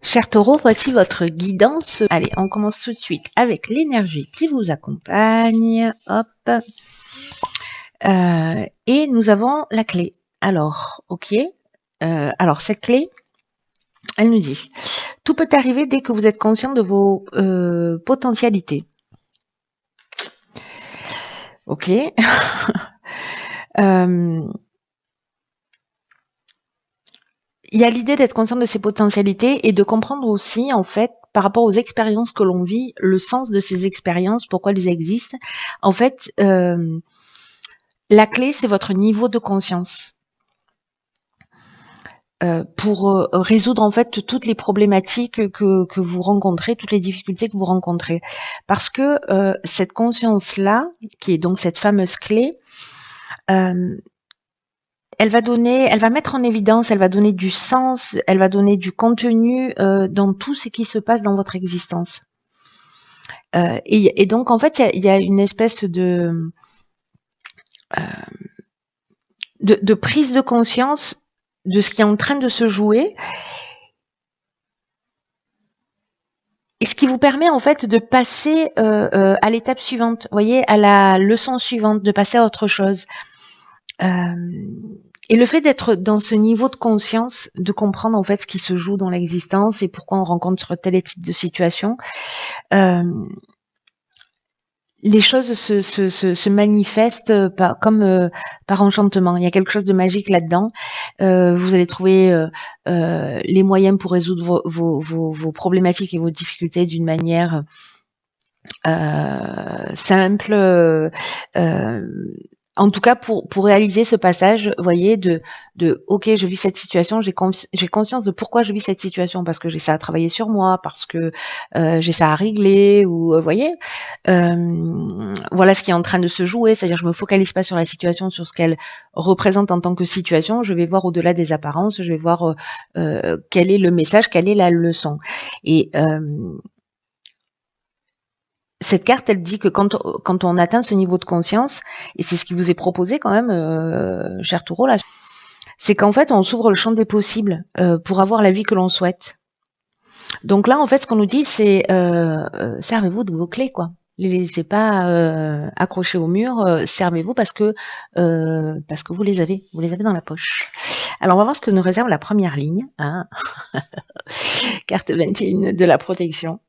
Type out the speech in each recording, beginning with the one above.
Cher Taureau, voici votre guidance. Allez, on commence tout de suite avec l'énergie qui vous accompagne. Hop. Et nous avons la clé. Alors, ok. Alors, cette clé, elle nous dit, tout peut arriver dès que vous êtes conscient de vos potentialités. Ok. Il y a l'idée d'être conscient de ses potentialités et de comprendre aussi, en fait, par rapport aux expériences que l'on vit, le sens de ces expériences, pourquoi elles existent. En fait, la clé, c'est votre niveau de conscience. Pour résoudre en fait toutes les problématiques que vous rencontrez, toutes les difficultés que vous rencontrez. Parce que cette conscience-là, qui est donc cette fameuse clé, elle va mettre en évidence, elle va donner du sens, elle va donner du contenu dans tout ce qui se passe dans votre existence. Et donc en fait, il y a une espèce de prise de conscience de ce qui est en train de se jouer. Et ce qui vous permet en fait de passer à l'étape suivante, vous voyez, à la leçon suivante, de passer à autre chose. Et le fait d'être dans ce niveau de conscience, de comprendre en fait ce qui se joue dans l'existence et pourquoi on rencontre tel type de situation, les choses se manifestent comme par enchantement. Il y a quelque chose de magique là-dedans. Vous allez trouver les moyens pour résoudre vos problématiques et vos difficultés d'une manière simple. En tout cas, pour réaliser ce passage, vous voyez, de ok, je vis cette situation, j'ai conscience de pourquoi je vis cette situation, parce que j'ai ça à travailler sur moi, parce que j'ai ça à régler, ou vous voyez, voilà ce qui est en train de se jouer, c'est-à-dire je me focalise pas sur la situation, sur ce qu'elle représente en tant que situation, je vais voir au-delà des apparences, je vais voir quel est le message, quelle est la leçon. Et cette carte, elle dit que quand on atteint ce niveau de conscience, et c'est ce qui vous est proposé quand même, cher Taureau, là, c'est qu'en fait, on s'ouvre le champ des possibles pour avoir la vie que l'on souhaite. Donc là, en fait, ce qu'on nous dit, c'est servez-vous de vos clés, quoi. Les laissez pas accrochées au mur, servez-vous parce que vous les avez dans la poche. Alors, on va voir ce que nous réserve la première ligne, hein. Carte 21 de la protection.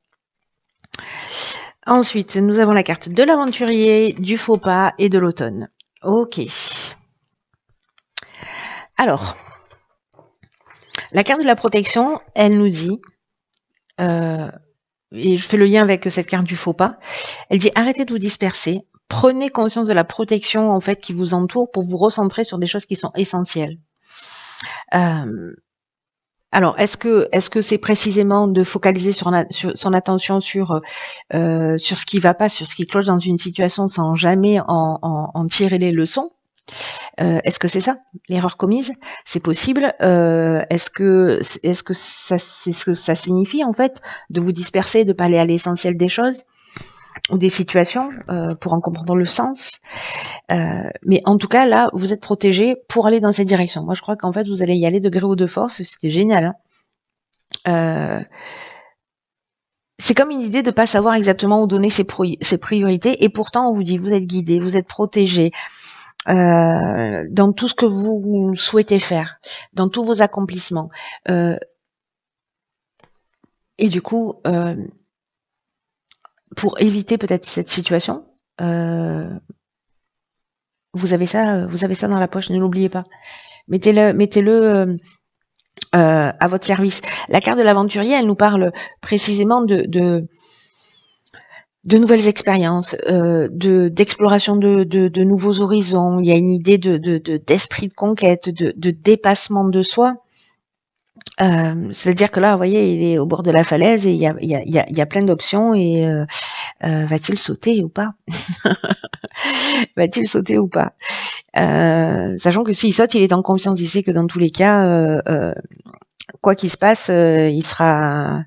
Ensuite, nous avons la carte de l'aventurier, du faux pas et de l'automne. Ok. Alors, la carte de la protection, elle nous dit, et je fais le lien avec cette carte du faux pas, elle dit arrêtez de vous disperser, prenez conscience de la protection en fait qui vous entoure pour vous recentrer sur des choses qui sont essentielles. Alors, est-ce que c'est précisément de focaliser sur son attention sur ce qui va pas, sur ce qui cloche dans une situation sans jamais en tirer les leçons? Est-ce que c'est ça l'erreur commise? C'est possible. Est-ce que c'est ce que ça signifie en fait de vous disperser, de pas aller à l'essentiel des choses ou des situations pour en comprendre le sens? Mais en tout cas là, vous êtes protégé pour aller dans cette direction. Moi, je crois qu'en fait, vous allez y aller de gré ou de force. C'était génial. Hein. C'est comme une idée de pas savoir exactement où donner ses priorités, et pourtant on vous dit vous êtes guidé, vous êtes protégé dans tout ce que vous souhaitez faire, dans tous vos accomplissements. Et du coup, pour éviter peut-être cette situation, vous avez ça dans la poche, ne l'oubliez pas. Mettez-le à votre service. La carte de l'aventurier, elle nous parle précisément de nouvelles expériences, d'exploration de nouveaux horizons. Il y a une idée d'esprit de conquête, de dépassement de soi. C'est-à-dire que là, vous voyez, il est au bord de la falaise et il y a plein d'options, et va-t-il sauter ou pas? Va-t-il sauter ou pas? Sachant que s'il saute, il est en confiance, il sait que dans tous les cas, quoi qu'il se passe, il sera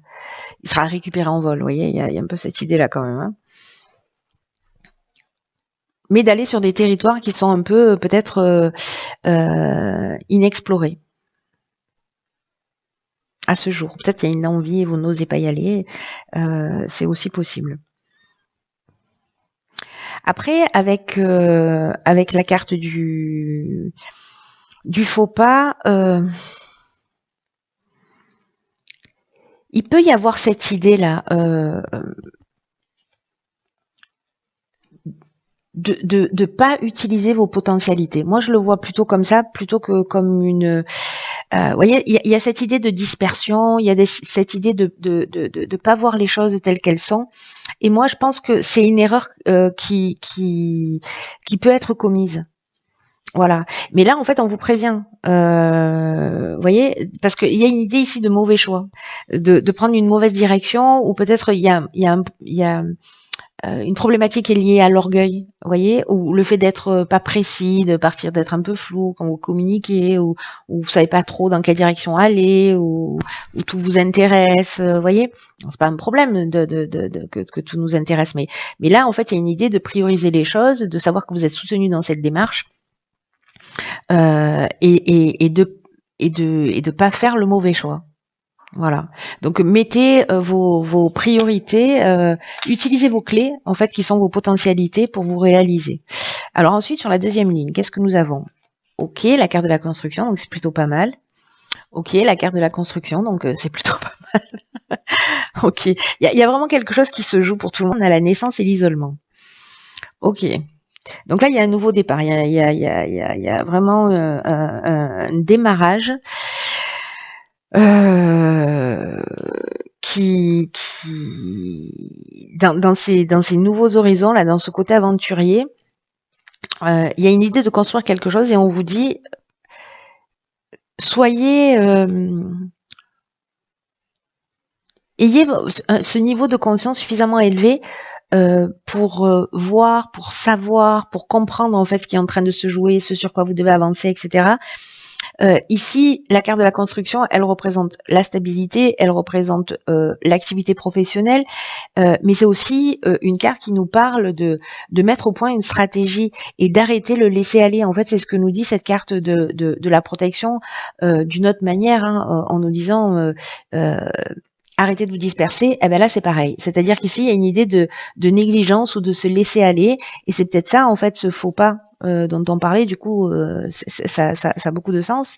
récupéré en vol. Vous voyez, il y a un peu cette idée-là quand même. Hein. Mais d'aller sur des territoires qui sont un peu peut-être inexplorés. à ce jour. Peut-être qu'il y a une envie et vous n'osez pas y aller, c'est aussi possible. Après, avec la carte du faux pas, il peut y avoir cette idée-là de pas utiliser vos potentialités. Moi, je le vois plutôt comme ça, plutôt que comme une. Vous voyez, il y a cette idée de dispersion, il y a cette idée de pas voir les choses telles qu'elles sont. Et moi, je pense que c'est une erreur qui peut être commise. Voilà. Mais là, en fait, on vous prévient. Vous voyez, parce qu'il y a une idée ici de mauvais choix, de prendre une mauvaise direction, ou peut-être il y a une problématique est liée à l'orgueil, vous voyez, ou le fait d'être pas précis, de partir d'être un peu flou quand vous communiquez, ou vous savez pas trop dans quelle direction aller, ou tout vous intéresse, vous voyez. C'est pas un problème que tout nous intéresse, mais là, en fait, il y a une idée de prioriser les choses, de savoir que vous êtes soutenu dans cette démarche, et de pas faire le mauvais choix. Voilà. Donc mettez vos priorités, utilisez vos clés en fait qui sont vos potentialités pour vous réaliser. Alors ensuite sur la deuxième ligne, qu'est-ce que nous avons? Ok, la carte de la construction, donc c'est plutôt pas mal. Ok, la carte de la construction, donc c'est plutôt pas mal. Ok, il y a vraiment quelque chose qui se joue pour tout le monde. On a la naissance et l'isolement. Ok. Donc là, il y a un nouveau départ. Il y a vraiment un démarrage. Qui dans ces nouveaux horizons là, dans ce côté aventurier, il y a une idée de construire quelque chose et on vous dit soyez ayez ce niveau de conscience suffisamment élevé pour voir, pour savoir, pour comprendre en fait ce qui est en train de se jouer, ce sur quoi vous devez avancer, etc. Ici, la carte de la construction, elle représente la stabilité, elle représente l'activité professionnelle, mais c'est aussi une carte qui nous parle de mettre au point une stratégie et d'arrêter le laisser aller. En fait, c'est ce que nous dit cette carte de la protection d'une autre manière, hein, en nous disant arrêtez de vous disperser. Eh ben là, c'est pareil. C'est-à-dire qu'ici, il y a une idée de négligence ou de se laisser aller, et c'est peut-être ça, en fait, ce faux pas dont on parlait, du coup, ça a beaucoup de sens.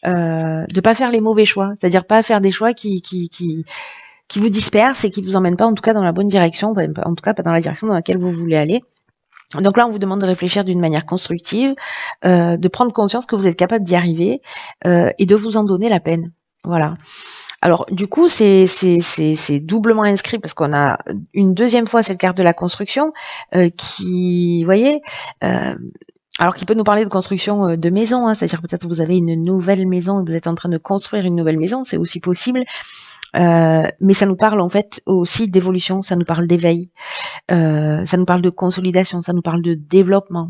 De pas faire les mauvais choix, c'est-à-dire pas faire des choix qui vous dispersent et qui vous emmènent pas, en tout cas, dans la bonne direction, en tout cas, pas dans la direction dans laquelle vous voulez aller. Donc là, on vous demande de réfléchir d'une manière constructive, de prendre conscience que vous êtes capable d'y arriver et de vous en donner la peine. Voilà. Alors du coup, c'est doublement inscrit parce qu'on a une deuxième fois cette carte de la construction qui, vous voyez, alors qui peut nous parler de construction de maison, hein, c'est-à-dire peut-être que vous avez une nouvelle maison et vous êtes en train de construire une nouvelle maison, c'est aussi possible. Mais ça nous parle en fait aussi d'évolution, ça nous parle d'éveil, ça nous parle de consolidation, ça nous parle de développement.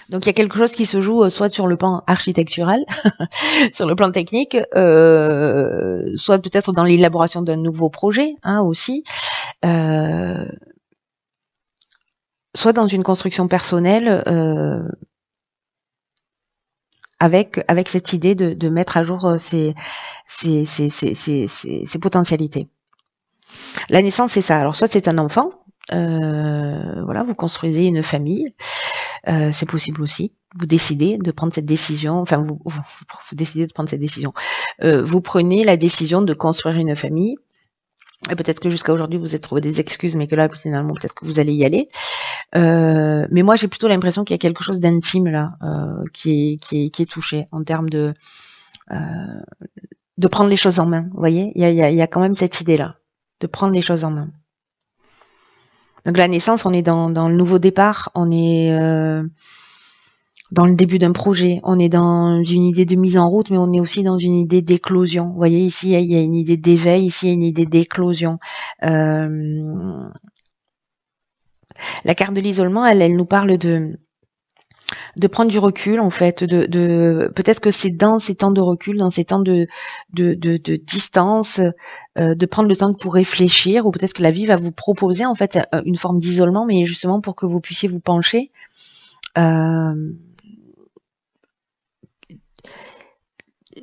Donc il y a quelque chose qui se joue soit sur le plan architectural, sur le plan technique, soit peut-être dans l'élaboration d'un nouveau projet, hein, aussi, soit dans une construction personnelle, avec cette idée de mettre à jour ses potentialités. La naissance, c'est ça. Alors soit c'est un enfant, voilà, vous construisez une famille, c'est possible aussi. Vous décidez de prendre cette décision, enfin vous décidez de prendre cette décision. Vous prenez la décision de construire une famille. Et peut-être que jusqu'à aujourd'hui vous êtes trouvé des excuses, mais que là finalement peut-être que vous allez y aller. Mais moi j'ai plutôt l'impression qu'il y a quelque chose d'intime là qui est touché en termes de prendre les choses en main. Vous voyez, il y a quand même cette idée là de prendre les choses en main. Donc la naissance, on est dans le nouveau départ, on est dans le début d'un projet, on est dans une idée de mise en route, mais on est aussi dans une idée d'éclosion. Vous voyez, ici, il y a une idée d'éveil, ici, il y a une idée d'éclosion. La carte de l'isolement, elle nous parle de prendre du recul, en fait, peut-être que c'est dans ces temps de recul, dans ces temps de distance, de prendre le temps pour réfléchir, ou peut-être que la vie va vous proposer, en fait, une forme d'isolement, mais justement pour que vous puissiez vous pencher.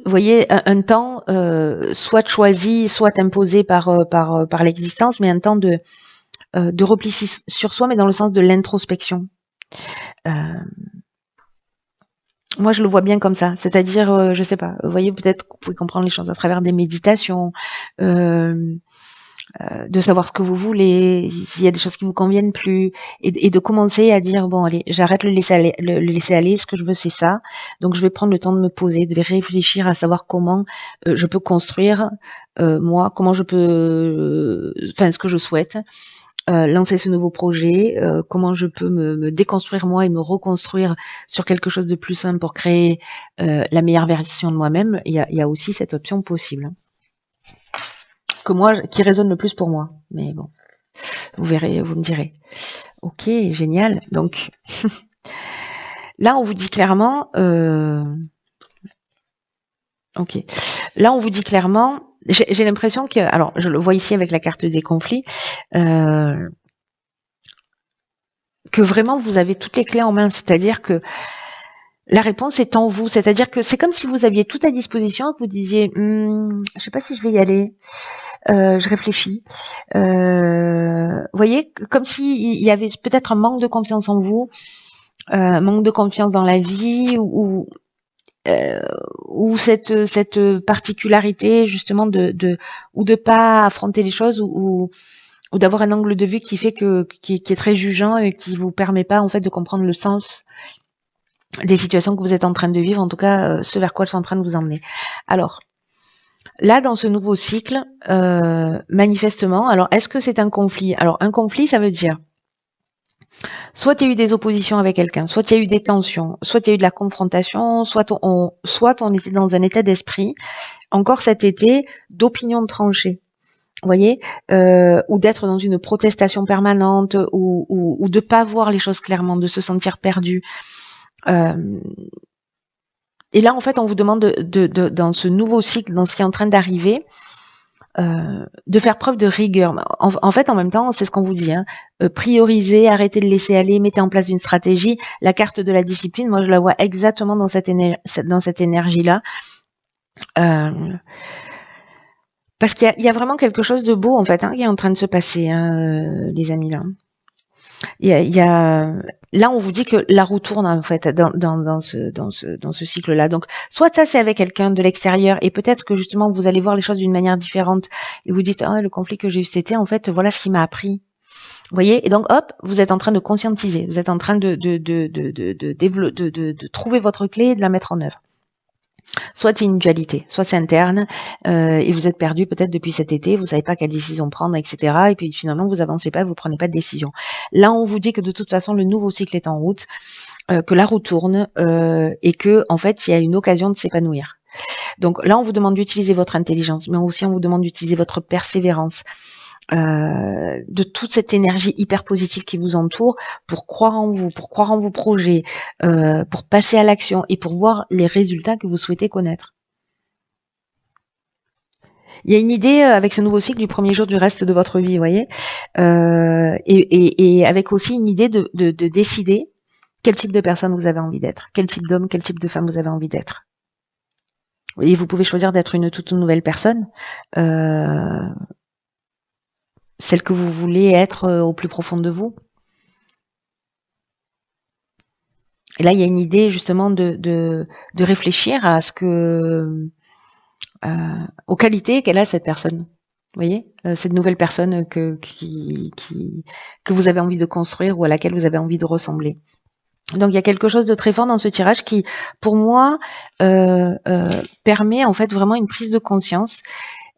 vous voyez, un temps soit choisi, soit imposé par l'existence, mais un temps de repli sur soi, mais dans le sens de l'introspection. Moi, je le vois bien comme ça, c'est-à-dire, je sais pas, vous voyez, peut-être que vous pouvez comprendre les choses à travers des méditations, de savoir ce que vous voulez, s'il y a des choses qui vous conviennent plus, et de commencer à dire bon allez, j'arrête le laisser aller, ce que je veux c'est ça, donc je vais prendre le temps de me poser, de réfléchir à savoir comment je peux construire moi, comment je peux, enfin ce que je souhaite. Lancer ce nouveau projet, comment je peux me déconstruire moi et me reconstruire sur quelque chose de plus simple pour créer la meilleure version de moi-même. Il y a aussi cette option possible que moi qui résonne le plus pour moi. Mais bon, vous verrez, vous me direz. Ok, génial. Donc là, on vous dit clairement. Ok. Là, on vous dit clairement. J'ai l'impression que, alors, je le vois ici avec la carte des conflits. Que vraiment vous avez toutes les clés en main, c'est-à-dire que la réponse est en vous, c'est-à-dire que c'est comme si vous aviez tout à disposition et que vous disiez je sais pas si je vais y aller, je réfléchis. Vous voyez, comme s'il y avait peut-être un manque de confiance en vous, un manque de confiance dans la vie, ou cette particularité justement ou de pas affronter les choses, ou d'avoir un angle de vue qui fait qui est très jugeant et qui vous permet pas en fait de comprendre le sens des situations que vous êtes en train de vivre, en tout cas ce vers quoi elles sont en train de vous emmener. Alors là, dans ce nouveau cycle, manifestement, alors est-ce que c'est un conflit? Alors un conflit, ça veut dire soit il y a eu des oppositions avec quelqu'un, soit il y a eu des tensions, soit il y a eu de la confrontation, soit on était dans un état d'esprit, encore cet été, d'opinion tranchée. Vous voyez, ou d'être dans une protestation permanente, ou de pas voir les choses clairement, de se sentir perdu. Et là, en fait, on vous demande dans ce nouveau cycle, dans ce qui est en train d'arriver, de faire preuve de rigueur. En fait, en même temps, c'est ce qu'on vous dit. Hein, priorisez, arrêtez de laisser aller, mettez en place une stratégie. La carte de la discipline, moi, je la vois exactement dans cette énergie-là. Parce qu'il y a vraiment quelque chose de beau, en fait, hein, qui est en train de se passer, hein, les amis, là. Là, on vous dit que la roue tourne en fait dans ce cycle-là. Donc, soit ça c'est avec quelqu'un de l'extérieur et peut-être que justement vous allez voir les choses d'une manière différente et vous dites le conflit que j'ai eu cet été, en fait, voilà ce qui m'a appris. Vous voyez, et donc hop, vous êtes en train de conscientiser, vous êtes en train de trouver votre clé et de la mettre en œuvre. Soit c'est une dualité, soit c'est interne, et vous êtes perdu peut-être depuis cet été, vous savez pas quelle décision prendre, etc. Et puis finalement vous avancez pas, vous prenez pas de décision. Là, on vous dit que de toute façon le nouveau cycle est en route, que la roue tourne, et que en fait il y a une occasion de s'épanouir. Donc là, on vous demande d'utiliser votre intelligence, mais aussi on vous demande d'utiliser votre persévérance. De toute cette énergie hyper positive qui vous entoure pour croire en vous, pour croire en vos projets, pour passer à l'action et pour voir les résultats que vous souhaitez connaître. Il y a une idée avec ce nouveau cycle du premier jour du reste de votre vie, vous voyez, et avec aussi une idée de décider quel type de personne vous avez envie d'être, quel type d'homme, quel type de femme vous avez envie d'être. Et vous pouvez choisir d'être une toute nouvelle personne, celle que vous voulez être au plus profond de vous. Et là, il y a une idée justement de réfléchir à ce que aux qualités qu'elle a cette personne. Vous voyez, cette nouvelle personne que vous avez envie de construire ou à laquelle vous avez envie de ressembler. Donc il y a quelque chose de très fort dans ce tirage qui, pour moi, permet en fait vraiment une prise de conscience.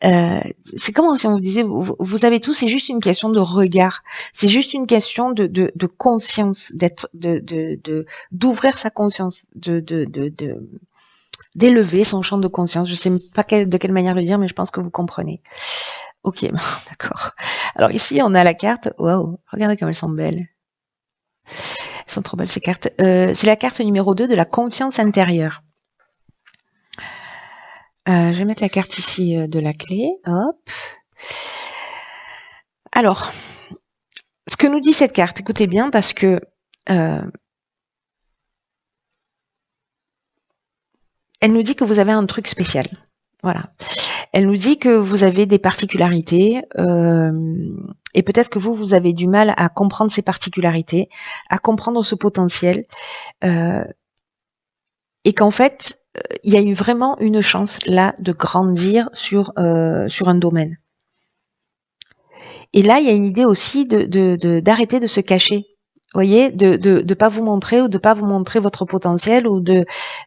C'est comme si on vous disait, vous avez tout, c'est juste une question de regard, c'est juste une question de conscience, d'ouvrir sa conscience, d'élever son champ de conscience. Je sais pas de quelle manière le dire, mais je pense que vous comprenez. Ok, d'accord. Alors ici, on a la carte. Waouh, regardez comme elles sont belles. Elles sont trop belles ces cartes. C'est la carte numéro 2 de la confiance intérieure. Je vais mettre la carte ici de la clé. Hop. Alors, ce que nous dit cette carte, écoutez bien parce que elle nous dit que vous avez un truc spécial. Voilà. Elle nous dit que vous avez des particularités et peut-être que vous avez du mal à comprendre ces particularités, à comprendre ce potentiel et qu'en fait, il y a eu vraiment une chance là de grandir sur un domaine. Et là, il y a une idée aussi d'arrêter de se cacher. Vous voyez, de pas vous montrer ou de pas vous montrer votre potentiel ou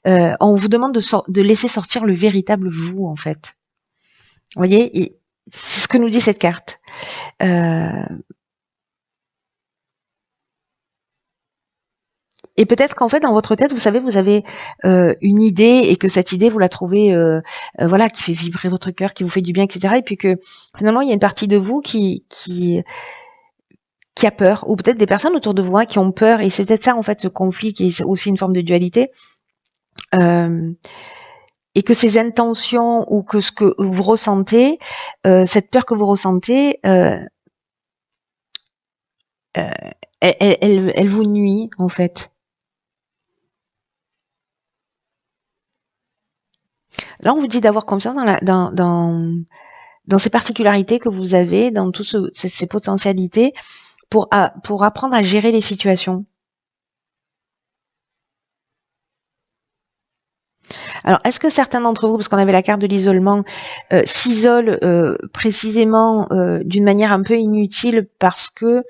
on vous demande de laisser sortir le véritable vous en fait. Vous voyez, c'est ce que nous dit cette carte. Et peut-être qu'en fait, dans votre tête, vous savez, vous avez une idée et que cette idée, vous la trouvez, voilà, qui fait vibrer votre cœur, qui vous fait du bien, etc. Et puis que finalement, il y a une partie de vous qui a peur, ou peut-être des personnes autour de vous qui ont peur. Et c'est peut-être ça, en fait, ce conflit qui est aussi une forme de dualité. Et que ces intentions ou que ce que vous ressentez, cette peur que vous ressentez, elle vous nuit, en fait. Là, on vous dit d'avoir confiance dans ces particularités que vous avez, dans toutes ces potentialités, pour apprendre à gérer les situations. Alors, est-ce que certains d'entre vous, parce qu'on avait la carte de l'isolement, s'isolent précisément d'une manière un peu inutile parce que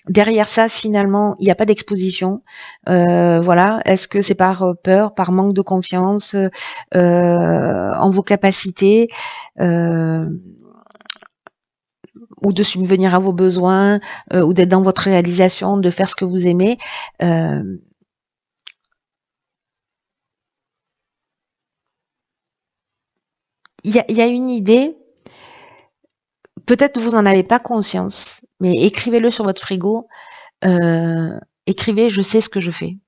derrière ça, finalement, il n'y a pas d'exposition. Voilà. Est-ce que c'est par peur, par manque de confiance en vos capacités ou de subvenir à vos besoins ou d'être dans votre réalisation, de faire ce que vous aimez il y a une idée, peut-être vous n'en avez pas conscience, mais écrivez-le sur votre frigo. Écrivez « Je sais ce que je fais ».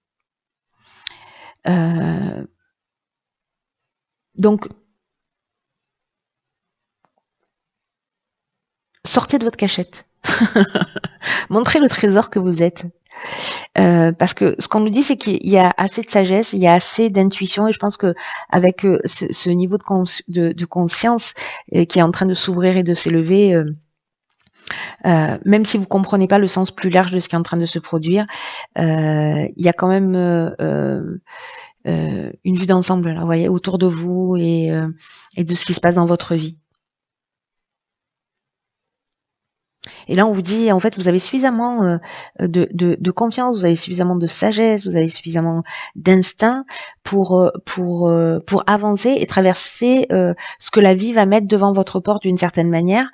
Donc, sortez de votre cachette. Montrez le trésor que vous êtes. Parce que ce qu'on nous dit, c'est qu'il y a assez de sagesse, il y a assez d'intuition, et je pense que avec ce niveau de conscience qui est en train de s'ouvrir et de s'élever, même si vous comprenez pas le sens plus large de ce qui est en train de se produire, il y a quand même une vue d'ensemble, là, vous voyez, autour de vous et de ce qui se passe dans votre vie. Et là, on vous dit, en fait, vous avez suffisamment de confiance, vous avez suffisamment de sagesse, vous avez suffisamment d'instinct pour avancer et traverser ce que la vie va mettre devant votre porte d'une certaine manière.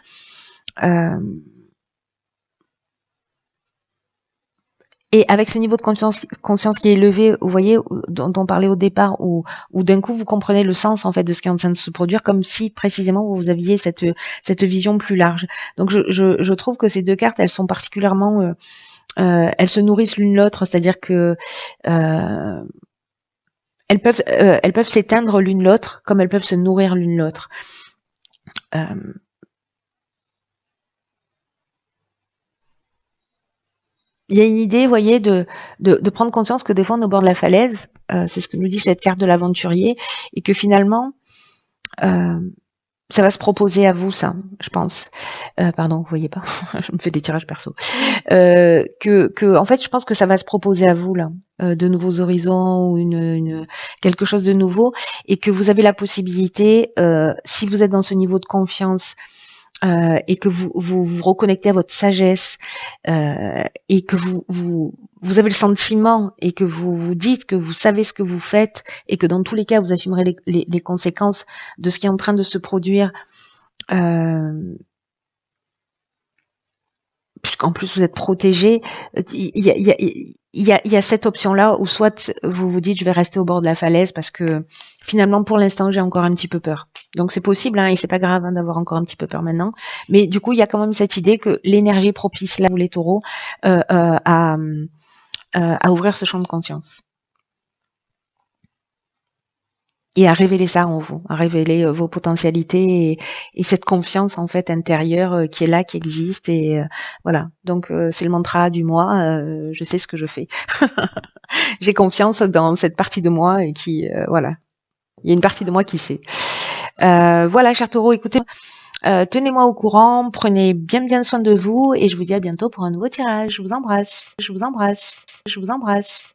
Et avec ce niveau de conscience qui est élevé, vous voyez, dont on parlait au départ, où d'un coup vous comprenez le sens en fait de ce qui est en train de se produire, comme si précisément vous aviez cette vision plus large. Donc je trouve que ces deux cartes, elles sont particulièrement, elles se nourrissent l'une l'autre, c'est-à-dire que elles peuvent s'éteindre l'une l'autre, comme elles peuvent se nourrir l'une l'autre. Il y a une idée, vous voyez, de prendre conscience que des fois on est au bord de la falaise, c'est ce que nous dit cette carte de l'aventurier, et que finalement, ça va se proposer à vous, ça, je pense. Pardon, vous voyez pas, je me fais des tirages perso. En fait, je pense que ça va se proposer à vous, là, de nouveaux horizons ou quelque chose de nouveau, et que vous avez la possibilité, si vous êtes dans ce niveau de confiance, et que vous reconnectez à votre sagesse et que vous avez le sentiment et que vous vous dites que vous savez ce que vous faites et que dans tous les cas vous assumerez les conséquences de ce qui est en train de se produire, puisqu'en plus vous êtes protégé, il y a cette option-là où soit vous vous dites je vais rester au bord de la falaise parce que finalement pour l'instant j'ai encore un petit peu peur. Donc c'est possible et c'est pas grave d'avoir encore un petit peu peur maintenant. Mais du coup il y a quand même cette idée que l'énergie propice là, vous les taureaux, à ouvrir ce champ de conscience. Et à révéler ça en vous, à révéler vos potentialités et cette confiance en fait intérieure qui est là, qui existe et voilà. Donc c'est le mantra du moi. Je sais ce que je fais. J'ai confiance dans cette partie de moi et qui voilà. Il y a une partie de moi qui sait. Voilà, cher taureau, écoutez, tenez-moi au courant, prenez bien soin de vous et je vous dis à bientôt pour un nouveau tirage. Je vous embrasse, je vous embrasse, je vous embrasse.